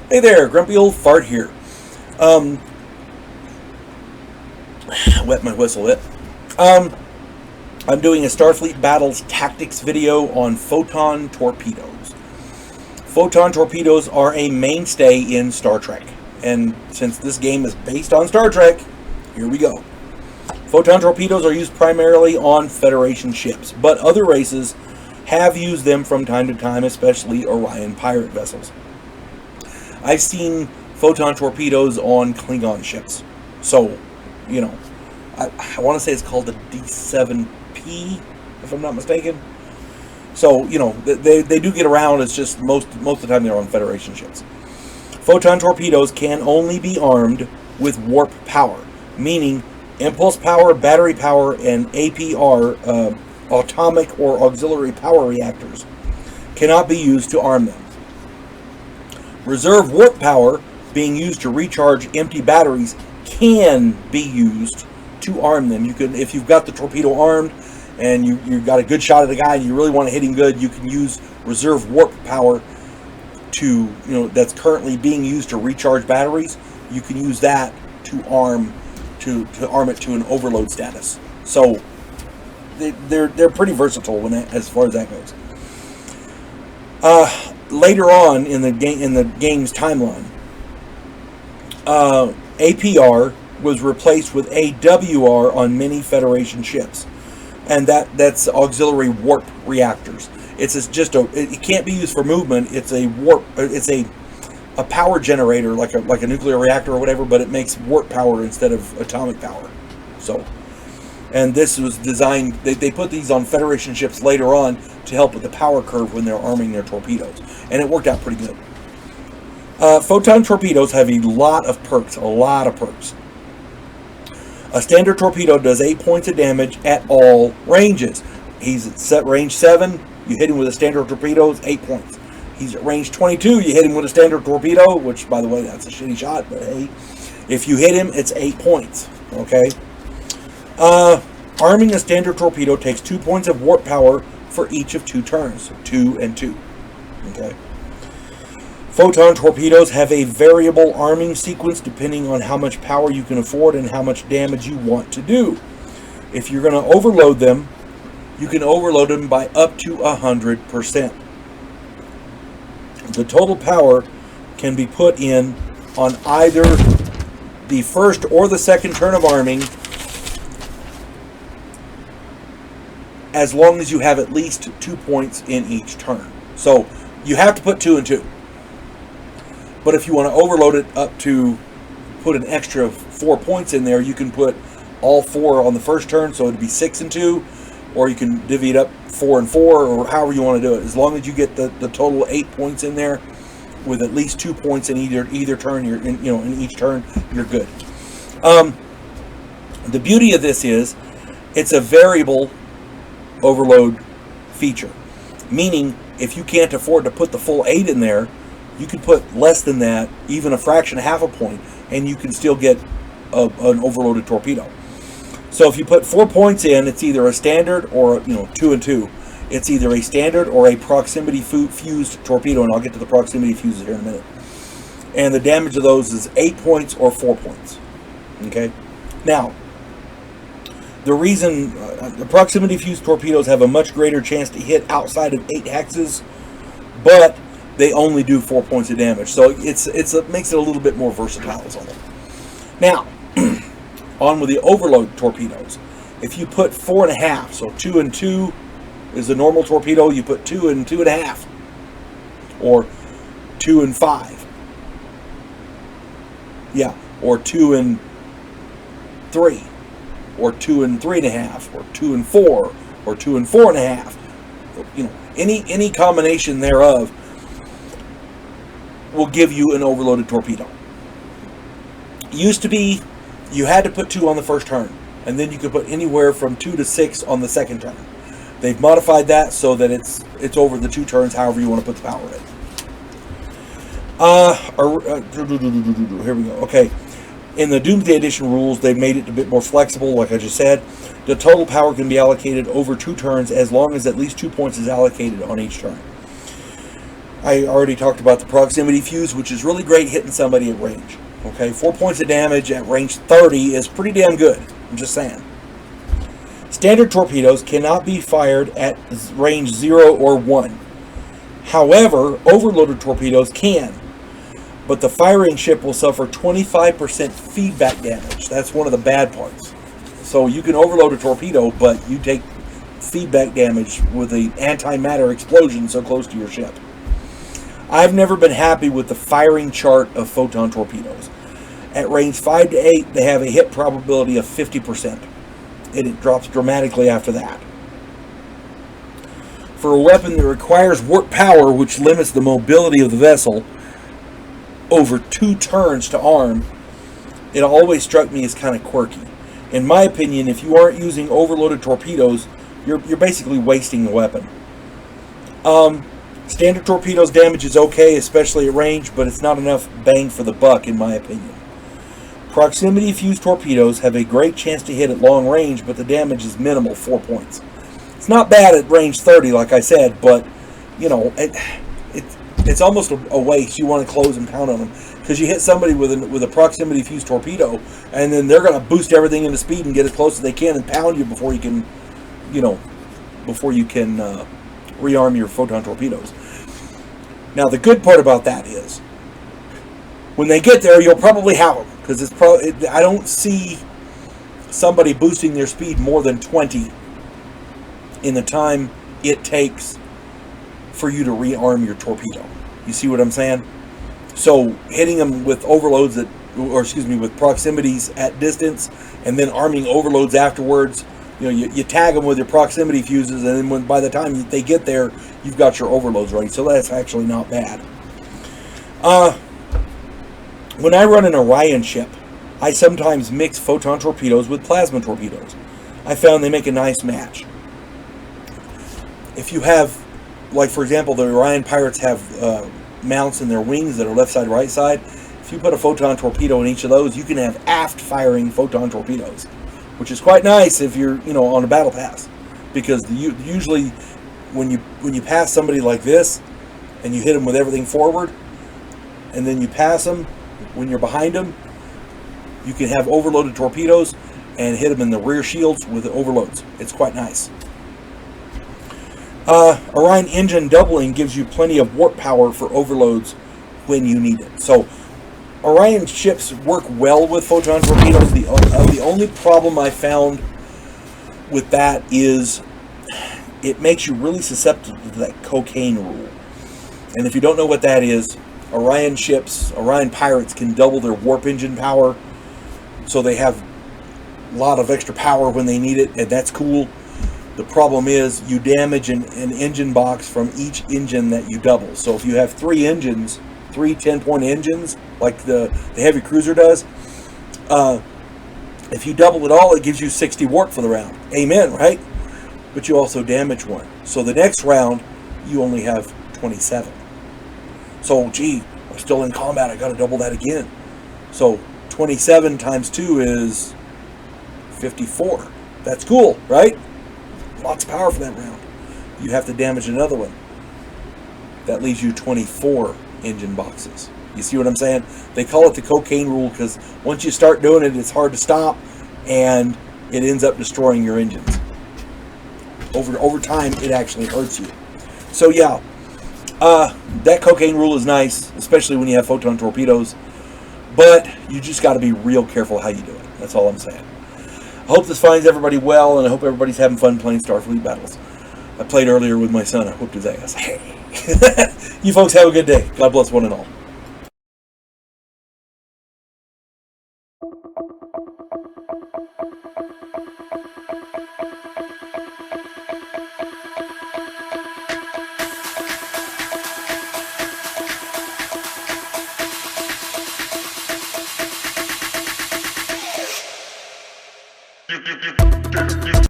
Hey there, Grumpy Old Fart here. Wet my whistle a bit. I'm doing a Starfleet Battles Tactics video on Photon Torpedoes. Photon Torpedoes are a mainstay in Star Trek. And since this game is based on Star Trek, here we go. Photon Torpedoes are used primarily on Federation ships, but other races have used them from time to time, especially Orion pirate vessels. I've seen Photon Torpedoes on Klingon ships. So, you know, I want to say it's called the D7P, if I'm not mistaken. So, you know, they do get around. It's just most of the time they're on Federation ships. Photon Torpedoes can only be armed with warp power, meaning impulse power, battery power, and APR, atomic or auxiliary power reactors, cannot be used to arm them. Reserve warp power, being used to recharge empty batteries, can be used to arm them. You can, if you've got the torpedo armed and you've got a good shot at the guy and you really want to hit him good, you can use reserve warp power that's currently being used to recharge batteries. You can use that to arm it to an overload status. So they're pretty versatile as far as that goes. Later on in the game's timeline, APR was replaced with AWR on many Federation ships, and that's auxiliary warp reactors. It can't be used for movement. It's a warp. It's a power generator like a nuclear reactor or whatever, but it makes warp power instead of atomic power. So, and this was designed. They put these on Federation ships later on to help with the power curve when they're arming their torpedoes, and it worked out pretty good. Photon torpedoes have a lot of perks. A standard torpedo does 8 points of damage at all ranges. He's at set range 7. You hit him with a standard torpedo, it's 8 points. He's at range 22. You hit him with a standard torpedo, which, by the way, that's a shitty shot, but hey, if you hit him, it's 8 points. Okay. Arming a standard torpedo takes 2 points of warp power for each of 2 turns, so 2 and 2. Okay. Photon torpedoes have a variable arming sequence depending on how much power you can afford and how much damage you want to do. If you're going to overload them, you can overload them by up to 100%. The total power can be put in on either the first or the second turn of arming, as long as you have at least 2 points in each turn. So you have to put 2 and 2. But if you want to overload it up to put an extra 4 points in there, you can put all 4 on the first turn, so it'd be 6 and 2, or you can divvy it up 4 and 4, or however you want to do it. As long as you get the total 8 points in there, with at least 2 points in either turn, in each turn, you're good. The beauty of this is it's a variable overload feature, meaning if you can't afford to put the full 8 in there, you can put less than that, even a fraction, half a point, and you can still get an overloaded torpedo. So if you put 4 points in, it's either a standard or 2 and 2. It's either a standard or a proximity fused torpedo, and I'll get to the proximity fuses here in a minute. And the damage of those is 8 points or 4 points. Okay. Now, the reason the proximity fused torpedoes have a much greater chance to hit outside of 8 hexes, but they only do 4 points of damage, so it makes it a little bit more versatile. Now, on with the overload torpedoes. If you put 4.5, so 2 and 2 is the normal torpedo, you put 2 and 2.5, or 2 and 5, yeah, or 2 and 3, or 2 and 3.5, or 2 and 4, or 2 and 4.5. Any combination thereof will give you an overloaded torpedo. Used to be you had to put 2 on the first turn, and then you could put anywhere from 2 to 6 on the second turn. They've modified that so that it's over the 2 turns, however you want to put the power in. Here we go. Okay. In the Doomsday Edition rules, they've made it a bit more flexible, like I just said. The total power can be allocated over 2 turns as long as at least 2 points is allocated on each turn. I already talked about the proximity fuse, which is really great hitting somebody at range. Okay, 4 points of damage at range 30 is pretty damn good. I'm just saying. Standard torpedoes cannot be fired at range 0 or 1. However, overloaded torpedoes can. But the firing ship will suffer 25% feedback damage. That's one of the bad parts. So you can overload a torpedo, but you take feedback damage with the antimatter explosion so close to your ship. I've never been happy with the firing chart of Photon torpedoes. At range 5 to 8, they have a hit probability of 50%. And it drops dramatically after that. For a weapon that requires warp power, which limits the mobility of the vessel over 2 turns to arm, it always struck me as kind of quirky. In my opinion, if you aren't using overloaded torpedoes, you're basically wasting the weapon. Standard torpedoes damage is okay, especially at range, but it's not enough bang for the buck, in my opinion. Proximity fused torpedoes have a great chance to hit at long range, but the damage is minimal, 4 points. It's not bad at range 30, like I said, but, you know, it's almost a waste. You want to close and pound on them, because you hit somebody with a proximity fused torpedo, and then they're going to boost everything into speed and get as close as they can and pound you before you can, rearm your photon torpedoes. Now, the good part about that is, when they get there, you'll probably have them, because I don't see somebody boosting their speed more than 20 in the time it takes for you to rearm your torpedo. You see what I'm saying? So hitting them with overloads with proximities at distance, and then arming overloads afterwards. You tag them with your proximity fuses, and then by the time they get there, you've got your overloads ready. So that's actually not bad. When I run an Orion ship, I sometimes mix photon torpedoes with plasma torpedoes. I found they make a nice match. If you have, like for example, the Orion Pirates have mounts in their wings that are left side, right side. If you put a photon torpedo in each of those, you can have aft firing photon torpedoes, which is quite nice if you're, on a battle pass, because usually when you pass somebody like this and you hit them with everything forward, and then you pass them when you're behind them, you can have overloaded torpedoes and hit them in the rear shields with the overloads. It's quite nice. Orion engine doubling gives you plenty of warp power for overloads when you need it. So Orion ships work well with photon torpedoes. The only problem I found with that is it makes you really susceptible to that cocaine rule. And if you don't know what that is, Orion Pirates can double their warp engine power, so they have a lot of extra power when they need it, and that's cool. The problem is you damage an engine box from each engine that you double. So if you have 3 engines, 3 10-point engines, like the heavy cruiser does, if you double it all, it gives you 60 warp for the round. Amen, right? But you also damage one. So the next round, you only have 27. So, gee, I'm still in combat. I got to double that again. So 27 times 2 is 54. That's cool, right? Lots of power for that round. You have to damage another one. That leaves you 24 engine boxes. You see what I'm saying? They call it the cocaine rule because once you start doing it, it's hard to stop, and it ends up destroying your engines. Over time, it actually hurts you. So yeah, that cocaine rule is nice, especially when you have photon torpedoes, but you just got to be real careful how you do it. That's all I'm saying. I hope this finds everybody well, and I hope everybody's having fun playing Starfleet battles. I played earlier with my son. I whooped his ass. Hey. You folks have a good day. God bless one and all. You